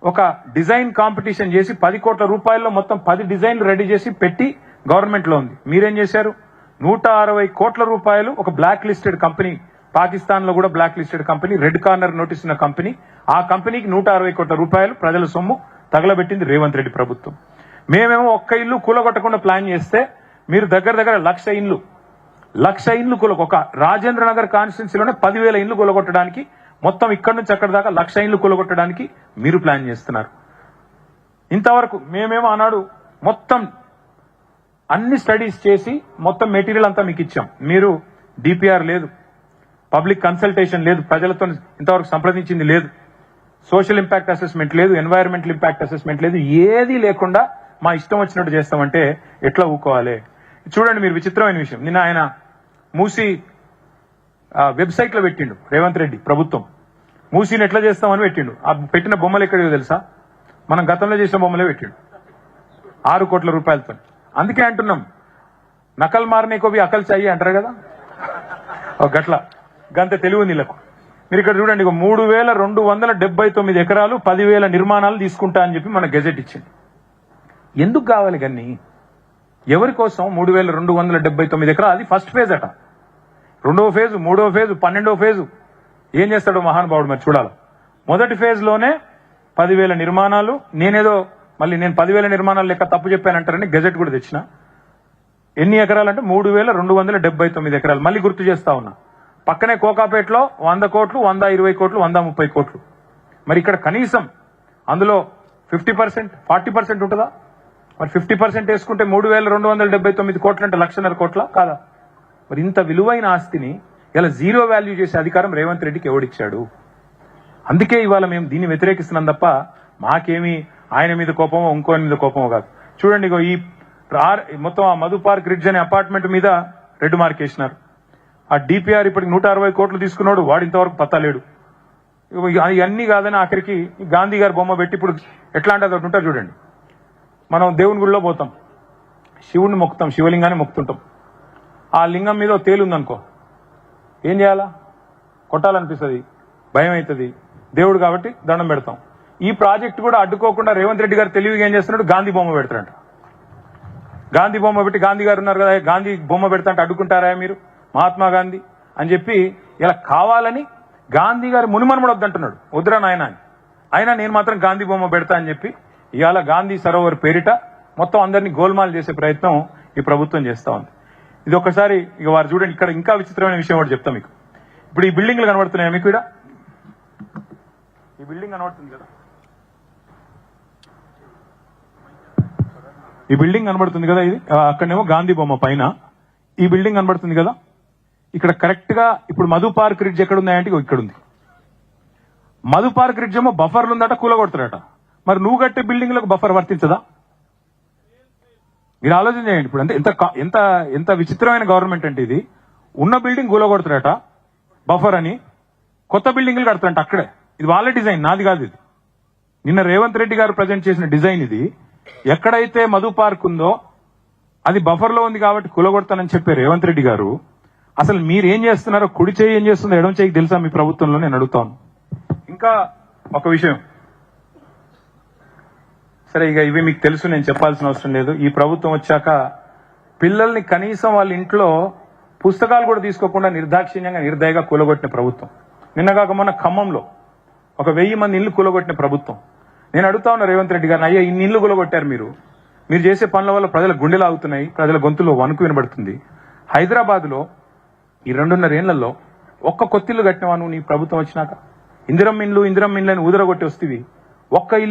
ఒక design competition చేసి 10 కోట్ల రూపాయల్లో మొత్తం 10 డిజైన్లు రెడీ చేసి పెట్టి గవర్నమెంట్ లో ఉంది. మీరేం చేశారు? 160 కోట్ల రూపాయలు ఒక బ్లాక్ లిస్టెడ్ కంపెనీ, పాకిస్తాన్ లో కూడా blacklisted company, red corner notice ఉన్న కంపెనీ, ఆ కంపెనీకి 160 కోట్ల రూపాయలు ప్రజల సొమ్ము తగలబెట్టింది రేవంత్ రెడ్డి ప్రభుత్వం. మేమేమో ఒక్క ఇల్లు కూలగొట్టకుండా ప్లాన్ చేస్తే మీరు దగ్గర 1,00,000 ఇండ్లు ఒక రాజేంద్ర నగర్ కాన్స్టిట్యున్సీలోనే 10,000 ఇండ్లు కూలగొట్టడానికి, మొత్తం ఇక్కడ నుంచి అక్కడ దాకా 1,00,000 ఇండ్లు కూలగొట్టడానికి మీరు ప్లాన్ చేస్తున్నారు. ఇంతవరకు మేమేమో ఆనాడు మొత్తం అన్ని స్టడీస్ చేసి మొత్తం మెటీరియల్ అంతా మీకు ఇచ్చాం. మీరు డిపిఆర్ లేదు, పబ్లిక్ కన్సల్టేషన్ లేదు, ప్రజలతో ఇంతవరకు సంప్రదించింది లేదు, సోషల్ ఇంపాక్ట్ అసెస్మెంట్ లేదు, ఎన్వైరన్మెంటల్ ఇంపాక్ట్ అసెస్మెంట్ లేదు, ఏదీ లేకుండా మా ఇష్టం వచ్చినట్టు చేస్తామంటే ఎట్లా ఊకోవాలి? చూడండి, మీరు విచిత్రమైన విషయం, నిన్న ఆయన మూసీ వెబ్సైట్ లో పెట్టిండు రేవంత్ రెడ్డి ప్రభుత్వం. మూసీని ఎట్లా చేస్తామని పెట్టిండు. ఆ పెట్టిన బొమ్మలు ఎక్కడియో తెలుసా? మనం గతంలో చేసిన బొమ్మలే పెట్టిండు 6 కోట్ల రూపాయలతో. అందుకే అంటున్నాం, నకల్ మారనేకో బి అకల్ చాయి అంటారు కదా, గట్ల గంత తెలివి నీళ్ళకు. మీరు ఇక్కడ చూడండి, 3,279 ఎకరాలు 10,000 నిర్మాణాలు తీసుకుంటా అని చెప్పి మన గెజెట్ ఇచ్చింది. ఎందుకు కావాలి గన్ని? ఎవరి కోసం 3,279 ఎకరాలు? అది ఫస్ట్ ఫేజ్ అట. 2వ ఫేజు, 3వ ఫేజు, 12వ ఫేజు ఏం చేస్తాడో మహానుభావుడు మరి చూడాలి. మొదటి ఫేజ్ లోనే 10,000 నిర్మాణాలు. నేను 10,000 నిర్మాణాలు లెక్క తప్పు చెప్పానంటారని గెజెట్ కూడా తెచ్చిన. ఎన్ని ఎకరాలంటే 3,279 ఎకరాలు. మళ్ళీ గుర్తు చేస్తా ఉన్నా, పక్కనే కోకాపేటలో 100 కోట్లు, 120 కోట్లు, 130 కోట్లు. మరి ఇక్కడ కనీసం అందులో 50%, 40% ఉంటుందా? మరి 50% వేసుకుంటే 3,279 కోట్లు అంటే 1,50,000 కోట్ల కాదా? మరి ఇంత విలువైన ఆస్తిని ఇలా జీరో వాల్యూ చేసే అధికారం రేవంత్ రెడ్డికి ఎవడిచ్చాడు? అందుకే ఇవాళ మేము దీన్ని వ్యతిరేకిస్తున్నాం తప్ప మాకేమీ ఆయన మీద కోపమో ఇంకోని మీద కోపమో కాదు. చూడండి, ఈ మొత్తం ఆ మధు పార్క్ రిడ్జ్ అనే అపార్ట్మెంట్ మీద రెడ్ మార్క్ వేసినారు. ఆ డిపిఆర్ ఇప్పటికి 160 కోట్లు తీసుకున్నాడు, వాడు ఇంతవరకు పత్తలేడు. ఇవన్నీ కాదని ఆఖరికి గాంధీ గారి బొమ్మ పెట్టి ఇప్పుడు ఎట్లా అంటే అది ఉంటారు చూడండి. మనం దేవుని గుడిలో పోతాం, శివుడిని మొక్కుతాం, శివలింగాన్ని మొక్కుతుంటాం. ఆ లింగం మీద తేలుందనుకో, ఏం చేయాలా? కొట్టాలనిపిస్తుంది, భయం అవుతుంది. దేవుడు కాబట్టి దండం పెడతాం. ఈ ప్రాజెక్ట్ కూడా అడ్డుకోకుండా రేవంత్ రెడ్డి గారు తెలివిగా ఏం చేస్తున్నాడు? గాంధీ బొమ్మ పెడతారంట. గాంధీ బొమ్మ పెట్టి, గాంధీ గారు ఉన్నారు కదా, గాంధీ బొమ్మ పెడతా అంటే అడ్డుకుంటారా మీరు? మహాత్మా గాంధీ అని చెప్పి ఇలా కావాలని గాంధీ గారి మునిమనుమడు వద్దంటున్నాడు. వద్దురా నాయన అని. అయినా నేను మాత్రం గాంధీ బొమ్మ పెడతా అని చెప్పి ఇవాళ గాంధీ సరోవర్ పేరిట మొత్తం అందరినీ గోల్మాల్ చేసే ప్రయత్నం ఈ ప్రభుత్వం చేస్తా ఉంది. ఇది ఒకసారి ఇక వారు చూడండి, ఇక్కడ ఇంకా విచిత్రమైన విషయం ఒకటి చెప్తా మీకు. ఇప్పుడు ఈ బిల్డింగ్లు కనబడుతున్నాయా మీకు? ఇక్కడ ఈ బిల్డింగ్ కనబడుతుంది కదా, ఈ బిల్డింగ్ కనబడుతుంది కదా, ఇది అక్కడనేమో గాంధీ బొమ్మ పైన ఈ బిల్డింగ్ కనబడుతుంది కదా. ఇక్కడ కరెక్ట్ గా ఇప్పుడు మధు పార్క్ రిడ్జ్ ఎక్కడ ఉన్నాయంటే ఇక్కడ ఉంది. మధు పార్క్ రిడ్జ్ ఏమో బఫర్లు ఉందట, కూలగొడతారట. మరి నువ్వు కట్టే బిల్డింగ్లకు బఫర్ వర్తించదా? మీరు ఆలోచన చేయండి. ఇప్పుడు అంటే ఎంత ఎంత విచిత్రమైన గవర్నమెంట్ అంటే ఇది. ఉన్న బిల్డింగ్ కూలగొడతారట బఫర్ అని, కొత్త బిల్డింగ్లు కడతారంట అక్కడే. ఇది వాళ్ళ డిజైన్, నాది కాదు. ఇది నిన్న రేవంత్ రెడ్డి గారు ప్రజెంట్ చేసిన డిజైన్ ఇది. ఎక్కడైతే మధు పార్క్ ఉందో అది బఫర్ లో ఉంది కాబట్టి కూలగొడతానని చెప్పే రేవంత్ రెడ్డి గారు, అసలు మీరు ఏం చేస్తున్నారో, కుడి చేయి ఏం చేస్తుందో ఎడమ చేయికి తెలుసా మీ ప్రభుత్వంలో? నేను అడుగుతాను. ఇంకా ఒక విషయం, సరే ఇక ఇవి మీకు తెలుసు, నేను చెప్పాల్సిన అవసరం లేదు. ఈ ప్రభుత్వం వచ్చాక పిల్లల్ని కనీసం వాళ్ళ ఇంట్లో పుస్తకాలు కూడా తీసుకోకుండా నిర్దాక్షిణ్యంగా నిర్దయగా కూలగొట్టిన ప్రభుత్వం. నిన్నగాక మొన్న ఖమ్మంలో 1,000 మంది ఇల్లు కూలగొట్టిన ప్రభుత్వం. నేను అడుగుతా ఉన్నా రేవంత్ రెడ్డి గారిని, అయ్యా ఇన్ని ఇల్లు కూలగొట్టారు మీరు చేసే పనుల వల్ల ప్రజల గుండెలు ఆగుతున్నాయి, ప్రజల గొంతులో వణుకు వినబడుతుంది. హైదరాబాద్ లో ఈ 2.5 ఏళ్లలో ఒక్క కొత్తిల్లు కట్టినవా నువ్వు నీ ప్రభుత్వం వచ్చినాక? ఇందిరమ్మ ఇండ్లు అని ఊదరగొట్టి వస్తేవి ఒక్క ఇల్లు